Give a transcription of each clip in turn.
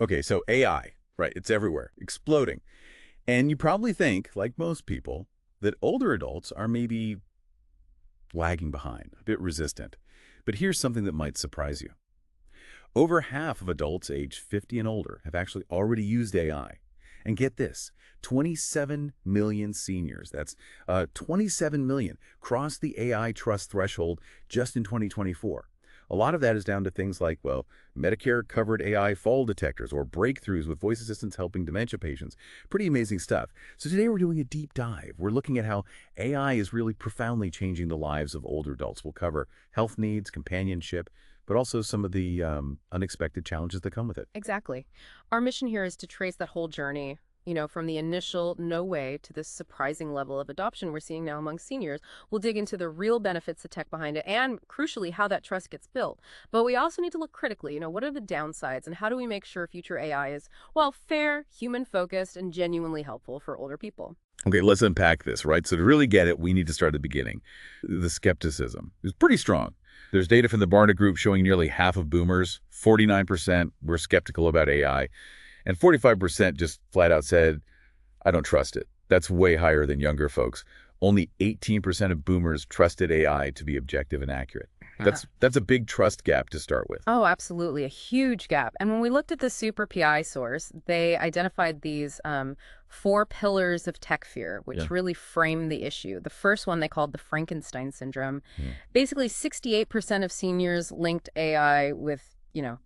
Okay, so AI, right? It's everywhere, exploding. And you probably think, like most people, that older adults are maybe lagging behind, a bit resistant. But here's something that might surprise you. Over half of adults aged 50 and older have actually already used AI. And get this, 27 million seniors, that's 27 million, crossed the AI trust threshold just in 2024. A lot of that is down to things like, well, Medicare-covered AI fall detectors or breakthroughs with voice assistants helping dementia patients. Pretty amazing stuff. So today we're doing a deep dive. We're looking at how AI is really profoundly changing the lives of older adults. We'll cover health needs, companionship, but also some of the unexpected challenges that come with it. Exactly. Our mission here is to trace that whole journey, from the initial no way to this surprising level of adoption we're seeing now among seniors. We'll dig into the real benefits of tech behind it and, crucially, how that trust gets built. But we also need to look critically, what are the downsides and how do we make sure future AI is, well, fair, human-focused, and genuinely helpful for older people? Okay, let's unpack this, right? So to really get it, we need to start at the beginning. The skepticism is pretty strong. There's data from the Barna Group showing nearly half of boomers, 49% were skeptical about AI, and 45% just flat out said, I don't trust it. That's way higher than younger folks. Only 18% of boomers trusted AI to be objective and accurate. That's a big trust gap to start with. Oh, absolutely. A huge gap. And when we looked at the super PI source, they identified these four pillars of tech fear, which Yeah. really frame the issue. The first one they called the Frankenstein syndrome. Yeah. Basically, 68% of seniors linked AI with,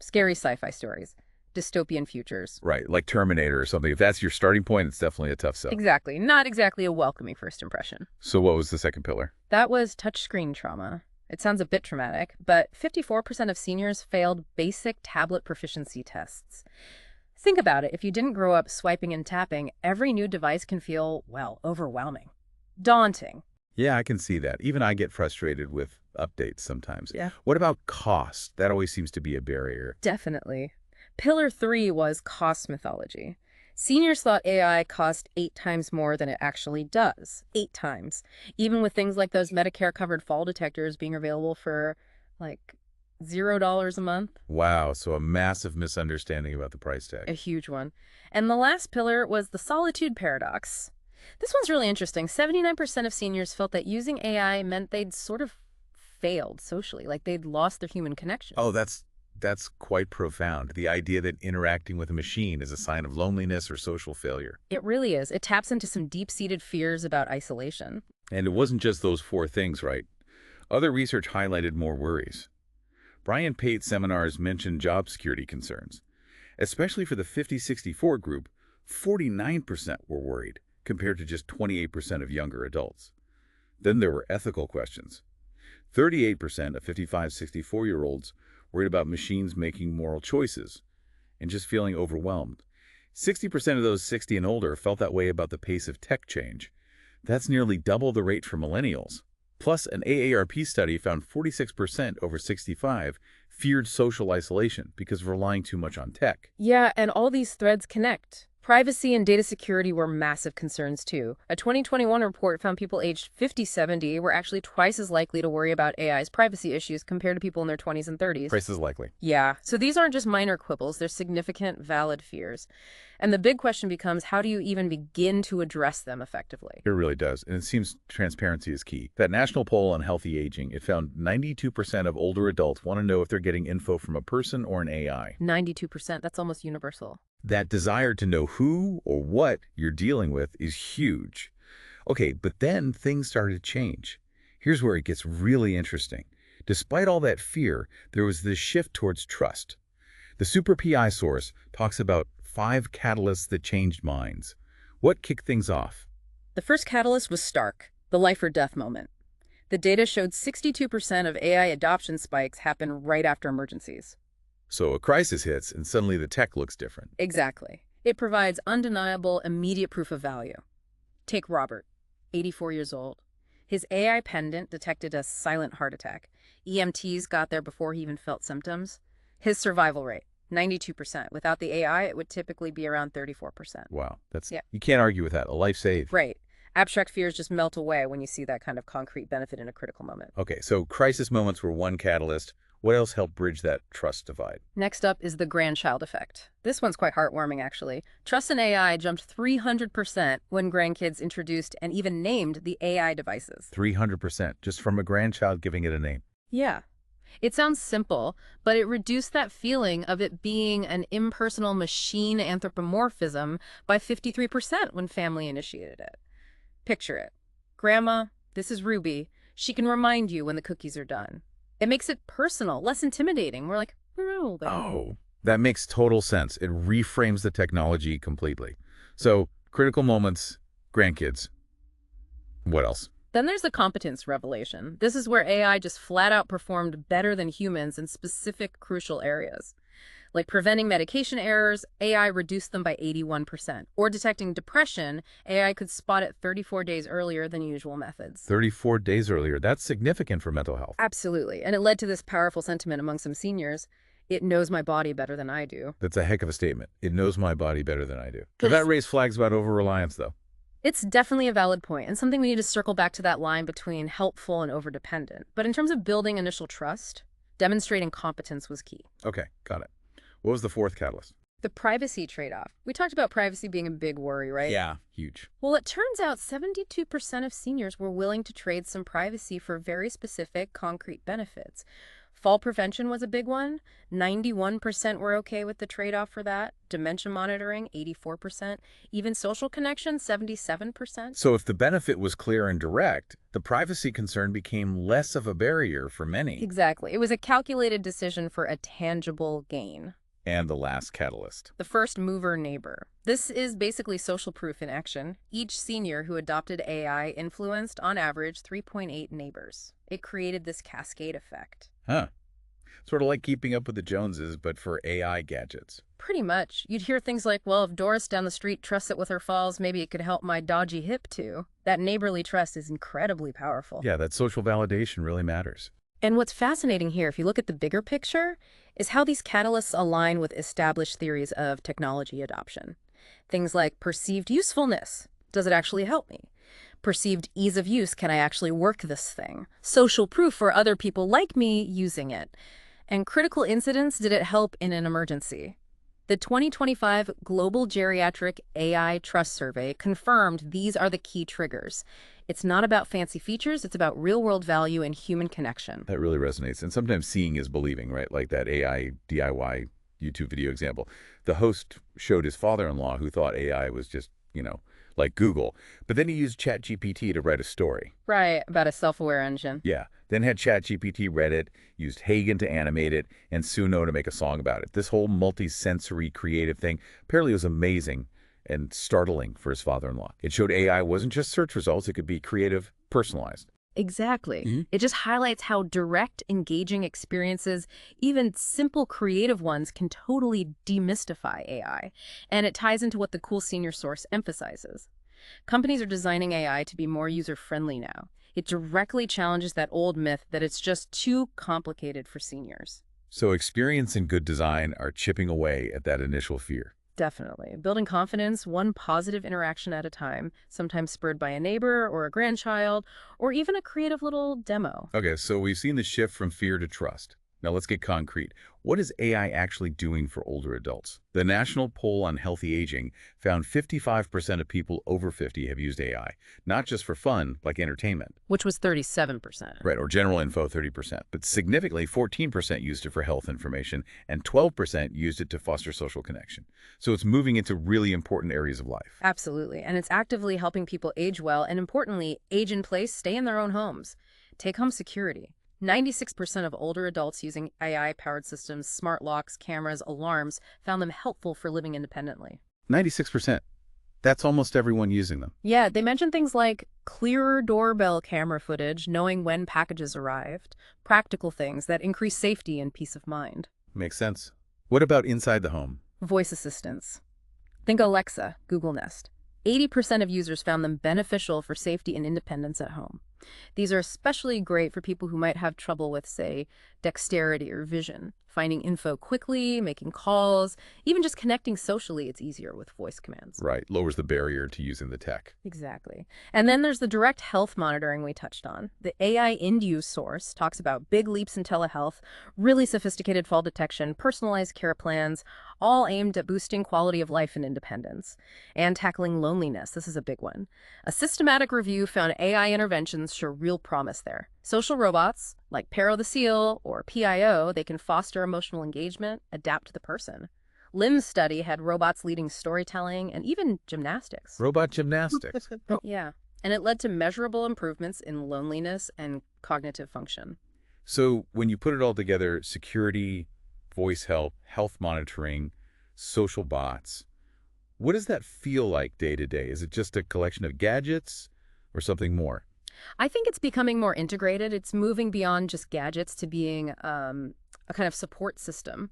scary sci-fi stories, dystopian futures. Right, like Terminator or something. If that's your starting point, it's definitely a tough sell. Exactly. Not exactly a welcoming first impression. So what was the second pillar? That was touchscreen trauma. It sounds a bit traumatic, but 54% of seniors failed basic tablet proficiency tests. Think about it. If you didn't grow up swiping and tapping, every new device can feel, well, overwhelming, daunting. Yeah, I can see that. Even I get frustrated with updates sometimes. Yeah. What about cost? That always seems to be a barrier. Definitely. Pillar 3 was cost mythology. Seniors thought AI cost 8 times more than it actually does. 8 times. Even with things like those Medicare-covered fall detectors being available for, like, $0 a month. Wow, so a massive misunderstanding about the price A tag. huge one. And the last pillar was the solitude paradox. This one's really interesting. 79% of seniors felt that using AI meant they'd sort of failed socially, like they'd lost their human connection. Oh, that's quite profound. The idea that interacting with a machine is a sign of loneliness or social failure. It really is. It taps into some deep-seated fears about isolation. And it wasn't just those four things, right? Other research highlighted more worries. Brian Pate's seminars mentioned job security concerns. Especially for the 50-64 group, 49% were worried, compared to just 28% of younger adults. Then there were ethical questions. 38% of 55-64-year-olds worried about machines making moral choices and just feeling overwhelmed. 60% of those 60 and older felt that way about the pace of tech change. That's nearly double the rate for millennials. Plus, an AARP study found 46% over 65 feared social isolation because of relying too much on tech. Yeah, and all these threads connect. Privacy and data security were massive concerns too. A 2021 report found people aged 50-70 were actually twice as likely to worry about AI's privacy issues compared to people in their 20s and 30s. Price is likely. Yeah, so these aren't just minor quibbles, they're significant, valid fears. And the big question becomes, how do you even begin to address them effectively? It really does, and it seems transparency is key. That national poll on healthy aging, it found 92% of older adults want to know if they're getting info from a person or an AI. 92%, that's almost universal. That desire to know who or what you're dealing with is huge. Okay, but then things started to change. Here's where it gets really interesting. Despite all that fear, there was this shift towards trust. The Super PI source talks about 5 catalysts that changed minds. What kicked things off? The first catalyst was stark, the life or death moment. The data showed 62% of AI adoption spikes happen right after emergencies. So a crisis hits and suddenly the tech looks different. Exactly. It provides undeniable, immediate proof of value. Take Robert, 84 years old. His AI pendant detected a silent heart attack. EMTs got there before he even felt symptoms. His survival rate, 92%. Without the AI, it would typically be around 34%. Wow, Yeah. you can't argue with that. A life saved. Right. Abstract fears just melt away when you see that kind of concrete benefit in a critical moment. Okay, so crisis moments were one catalyst. What else helped bridge that trust divide? Next up is the grandchild effect. This one's quite heartwarming, actually. Trust in AI jumped 300% when grandkids introduced and even named the AI devices. 300%, just from a grandchild giving it a name. Yeah. It sounds simple, but it reduced that feeling of it being an impersonal machine anthropomorphism by 53% when family initiated it. Picture it. Grandma, this is Ruby. She can remind you when the cookies are done. It makes it personal, less intimidating. We're like, oh, Oh, that makes total sense. It reframes the technology completely. So, critical moments, grandkids. What else? Then there's the competence revelation. This is where AI just flat out performed better than humans in specific crucial areas. Like preventing medication errors, AI reduced them by 81%. Or detecting depression, AI could spot it 34 days earlier than usual methods. 34 days earlier. That's significant for mental health. Absolutely. And it led to this powerful sentiment among some seniors. It knows my body better than I do. That's a heck of a statement. It knows my body better than I do. Does that raise flags about over-reliance, though? It's definitely a valid point, and something we need to circle back to that line between helpful and overdependent. But in terms of building initial trust, demonstrating competence was key. Okay, got it. What was the fourth catalyst? The privacy trade-off. We talked about privacy being a big worry, right? Yeah, huge. Well, it turns out 72% of seniors were willing to trade some privacy for very specific, concrete benefits. Fall prevention was a big one. 91% were okay with the trade-off for that. Dementia monitoring, 84%. Even social connection, 77%. So if the benefit was clear and direct, the privacy concern became less of a barrier for many. Exactly. It was a calculated decision for a tangible gain. And the last catalyst. The first mover neighbor. This is basically social proof in action. Each senior who adopted AI influenced, on average, 3.8 neighbors. It created this cascade effect. Huh. Sort of like keeping up with the Joneses, but for AI gadgets. Pretty much. You'd hear things like, well, if Doris down the street trusts it with her falls, maybe it could help my dodgy hip too. That neighborly trust is incredibly powerful. Yeah, that social validation really matters. And what's fascinating here, if you look at the bigger picture, is how these catalysts align with established theories of technology adoption. Things like perceived usefulness. Does it actually help me? Perceived ease of use. Can I actually work this thing? Social proof for other people like me using it. And critical incidents. Did it help in an emergency? The 2025 Global Geriatric AI Trust Survey confirmed these are the key triggers. It's not about fancy features, it's about real-world value and human connection. That really resonates. And sometimes seeing is believing, right? Like that AI DIY YouTube video example. The host showed his father-in-law who thought AI was just, like Google. But then he used ChatGPT to write a story. Right, about a self-aware engine. Yeah. Then had ChatGPT read it, used Hagen to animate it, and Suno to make a song about it. This whole multi-sensory creative thing apparently was amazing and startling for his father-in-law. It showed AI wasn't just search results, it could be creative, personalized. Exactly. It just highlights how direct, engaging experiences, even simple creative ones, can totally demystify AI. And it ties into what the Cool Senior source emphasizes. Companies are designing AI to be more user-friendly now. It directly challenges that old myth that it's just too complicated for seniors. So experience and good design are chipping away at that initial fear. Definitely. Building confidence one positive interaction at a time, sometimes spurred by a neighbor or a grandchild, or even a creative little demo. Okay, so we've seen the shift from fear to trust. Now let's get concrete. What is AI actually doing for older adults? The National Poll on Healthy Aging found 55% of people over 50 have used AI, not just for fun, like entertainment. Which was 37%. Right, or general info, 30%. But significantly, 14% used it for health information, and 12% used it to foster social connection. So it's moving into really important areas of life. Absolutely. And it's actively helping people age well and, importantly, age in place, stay in their own homes. Take home security. 96% of older adults using AI-powered systems, smart locks, cameras, alarms, found them helpful for living independently. 96%. That's almost everyone using them. Yeah, they mentioned things like clearer doorbell camera footage, knowing when packages arrived, practical things that increase safety and peace of mind. Makes sense. What about inside the home? Voice assistants. Think Alexa, Google Nest. 80% of users found them beneficial for safety and independence at home. These are especially great for people who might have trouble with, say, dexterity or vision. Finding info quickly, making calls, even just connecting socially, it's easier with voice commands. Right, lowers the barrier to using the tech. Exactly. And then there's the direct health monitoring we touched on. The AI Induse source talks about big leaps in telehealth, really sophisticated fall detection, personalized care plans, all aimed at boosting quality of life and independence. And tackling loneliness, this is a big one. A systematic review found AI interventions show real promise there. Social robots, like Pero the Seal or PIO, they can foster emotional engagement, adapt to the person. Lim's study had robots leading storytelling and even gymnastics. Robot gymnastics. Oh, Yeah. And it led to measurable improvements in loneliness and cognitive function. so when you put it all together, security, voice help, health monitoring, social bots, what does that feel like day to day? Is it just a collection of gadgets or something more? I think it's becoming more integrated. It's moving beyond just gadgets to being a kind of support system.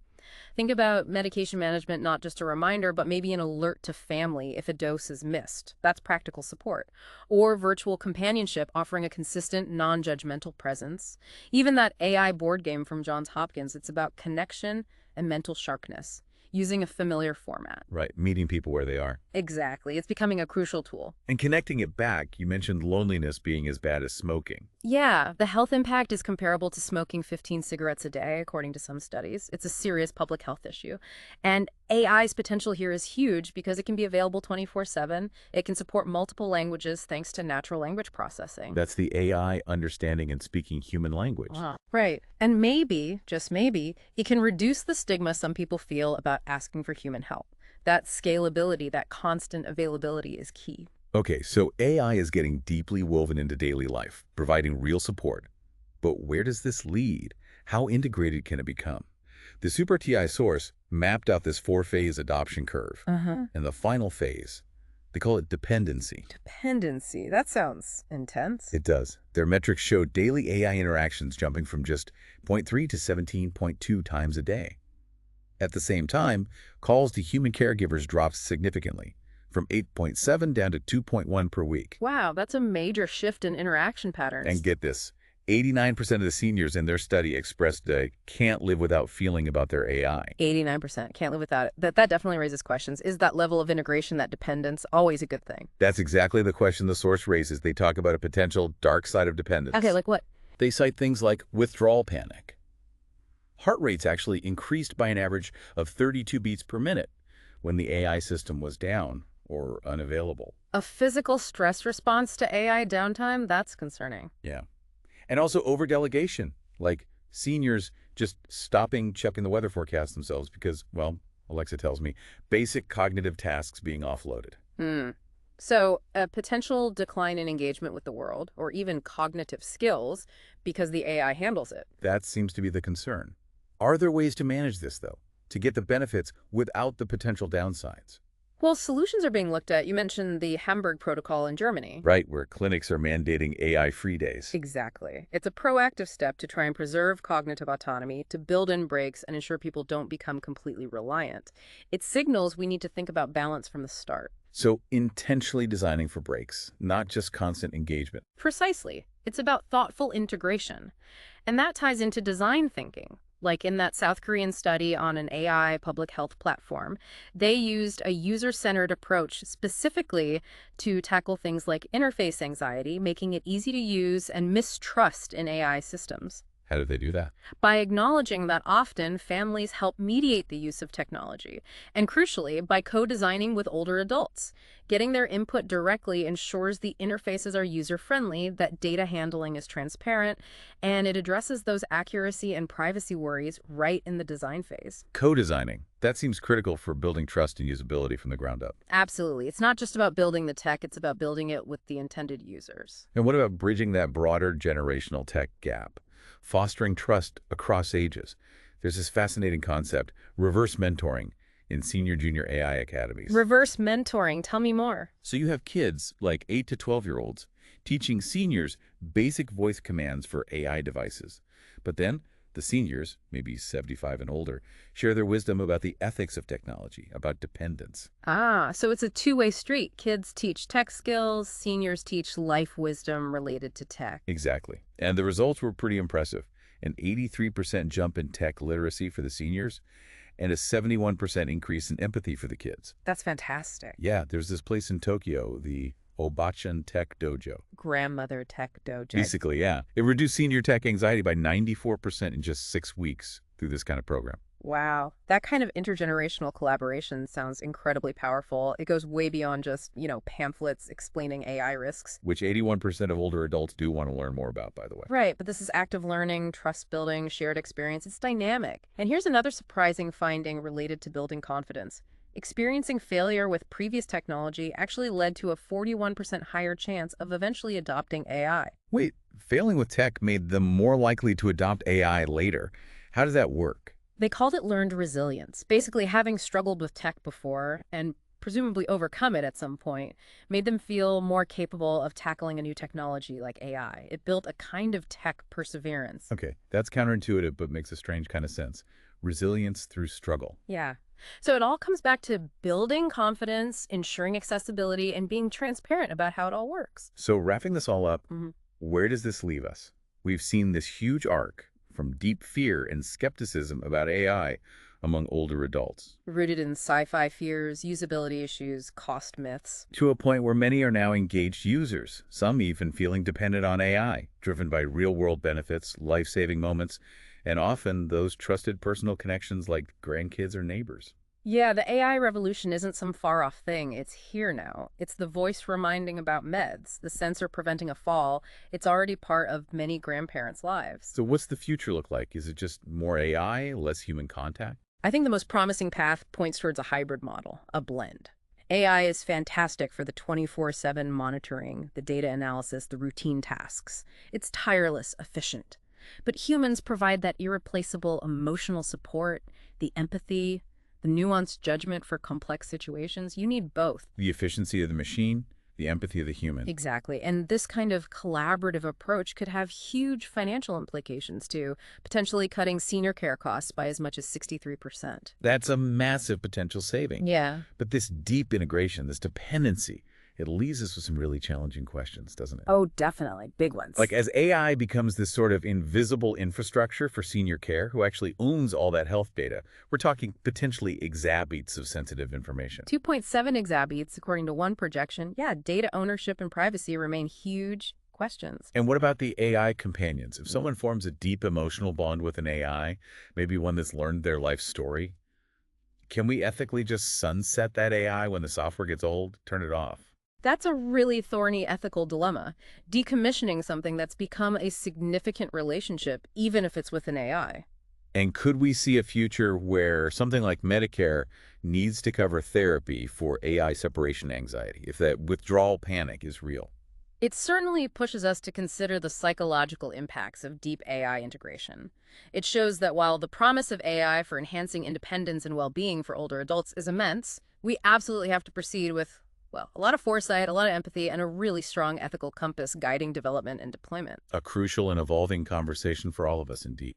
Think about medication management, not just a reminder, but maybe an alert to family if a dose is missed. That's practical support. Or virtual companionship, offering a consistent, non-judgmental presence. Even that AI board game from Johns Hopkins, it's about connection and mental sharpness, using a familiar format. Right, meeting people where they are. Exactly. It's becoming a crucial tool. And connecting it back, you mentioned loneliness being as bad as smoking. Yeah, the health impact is comparable to smoking 15 cigarettes a day, according to some studies. It's a serious public health issue. And AI's potential here is huge because it can be available 24/7. It can support multiple languages thanks to natural language processing. That's the AI understanding and speaking human language. Wow. Right. And maybe, just maybe, it can reduce the stigma some people feel about asking for human help. That scalability, that constant availability is key. Okay, so AI is getting deeply woven into daily life, providing real support. But where does this lead? How integrated can it become? The Super TI source mapped out this four-phase adoption curve. Uh-huh. And the final phase, they call it dependency. Dependency. That sounds intense. It does. Their metrics show daily AI interactions jumping from just 0.3 to 17.2 times a day. At the same time, calls to human caregivers dropped significantly, from 8.7 down to 2.1 per week. Wow, that's a major shift in interaction patterns. And get this, 89% of the seniors in their study expressed they can't live without feeling about their AI. 89%. Can't live without it. That definitely raises questions. Is that level of integration, that dependence, always a good thing? That's exactly the question the source raises. They talk about a potential dark side of dependence. Okay, like what? They cite things like withdrawal panic. Heart rates actually increased by an average of 32 beats per minute when the AI system was down or unavailable. A physical stress response to AI downtime? That's concerning. Yeah. And also overdelegation, like seniors just stopping checking the weather forecast themselves because, well, Alexa tells me, basic cognitive tasks being offloaded. So a potential decline in engagement with the world or even cognitive skills because the AI handles it. That seems to be the concern. Are there ways to manage this, though, to get the benefits without the potential downsides? Well, solutions are being looked at. You mentioned the Hamburg Protocol in Germany. Right, where clinics are mandating AI-free days. Exactly. It's a proactive step to try and preserve cognitive autonomy, to build in breaks and ensure people don't become completely reliant. It signals we need to think about balance from the start. So intentionally designing for breaks, not just constant engagement. Precisely. It's about thoughtful integration. And that ties into design thinking. Like in that South Korean study on an AI public health platform, they used a user-centered approach specifically to tackle things like interface anxiety, making it easy to use, and mistrust in AI systems. How did they do that? By acknowledging that often families help mediate the use of technology, and crucially, by co-designing with older adults. Getting their input directly ensures the interfaces are user-friendly, that data handling is transparent, and it addresses those accuracy and privacy worries right in the design phase. Co-designing. That seems critical for building trust and usability from the ground up. Absolutely. It's not just about building the tech, it's about building it with the intended users. And what about bridging that broader generational tech gap? Fostering trust across ages. There's this fascinating concept, reverse mentoring, in senior-junior AI academies. Reverse mentoring. Tell me more. So you have kids, like 8 to 12-year-olds, teaching seniors basic voice commands for AI devices. But then The seniors, maybe 75 and older, share their wisdom about the ethics of technology, about dependence. Ah, so it's a two-way street. Kids teach tech skills, seniors teach life wisdom related to tech. Exactly. And the results were pretty impressive. An 83% jump in tech literacy for the seniors and a 71% increase in empathy for the kids. That's fantastic. Yeah, there's this place in Tokyo, the Obachan Tech Dojo. Grandmother tech dojo. Basically, yeah. It reduced senior tech anxiety by 94% in just 6 weeks through this kind of program, Wow. That kind of intergenerational collaboration sounds incredibly powerful. It goes way beyond just, pamphlets explaining AI risks. which 81% of older adults do want to learn more about, by the way. Right, but this is active learning, trust building, shared experience. It's dynamic. And here's another surprising finding related to building confidence. Experiencing failure with previous technology actually led to a 41% higher chance of eventually adopting AI. Wait, failing with tech made them more likely to adopt AI later. How does that work? They called it learned resilience. Basically, having struggled with tech before and presumably overcome it at some point made them feel more capable of tackling a new technology like AI. It built a kind of tech perseverance. Okay, that's counterintuitive, but makes a strange kind of sense. Resilience through struggle. Yeah. So it all comes back to building confidence, ensuring accessibility, and being transparent about how it all works. So wrapping this all up, Mhm. where does this leave us? We've seen this huge arc from deep fear and skepticism about AI among older adults Rooted in sci-fi fears, usability issues, cost myths. to a point where many are now engaged users, some even feeling dependent on AI, driven by real-world benefits, life-saving moments, and often those trusted personal connections like grandkids or neighbors. Yeah, the AI revolution isn't some far-off thing. It's here now. It's the voice reminding about meds, the sensor preventing a fall. It's already part of many grandparents' lives. So what's the future look like? Is it just more AI, less human contact? I think the most promising path points towards a hybrid model, a blend. AI is fantastic for the 24/7 monitoring, the data analysis, the routine tasks. It's tireless, efficient. But humans provide that irreplaceable emotional support, the empathy, the nuanced judgment for complex situations. You need both. The efficiency of the machine, the empathy of the human. Exactly. And this kind of collaborative approach could have huge financial implications too, potentially cutting senior care costs by as much as 63%. That's a massive potential saving. Yeah. But this deep integration, this dependency, it leaves us with some really challenging questions, doesn't it? Oh, definitely. Big ones. Like as AI becomes this sort of invisible infrastructure for senior care, who actually owns all that health data, we're talking potentially exabytes of sensitive information. 2.7 exabytes, according to one projection. Yeah, data ownership and privacy remain huge questions. And what about the AI companions? If someone forms a deep emotional bond with an AI, maybe one that's learned their life story, can we ethically just sunset that AI when the software gets old, turn it off? That's a really thorny ethical dilemma, decommissioning something that's become a significant relationship, even if it's with an AI. And could we see a future where something like Medicare needs to cover therapy for AI separation anxiety, if that withdrawal panic is real? It certainly pushes us to consider the psychological impacts of deep AI integration. It shows that while the promise of AI for enhancing independence and well-being for older adults is immense, we absolutely have to proceed with, well, a lot of foresight, a lot of empathy, and a really strong ethical compass guiding development and deployment. A crucial and evolving conversation for all of us, indeed.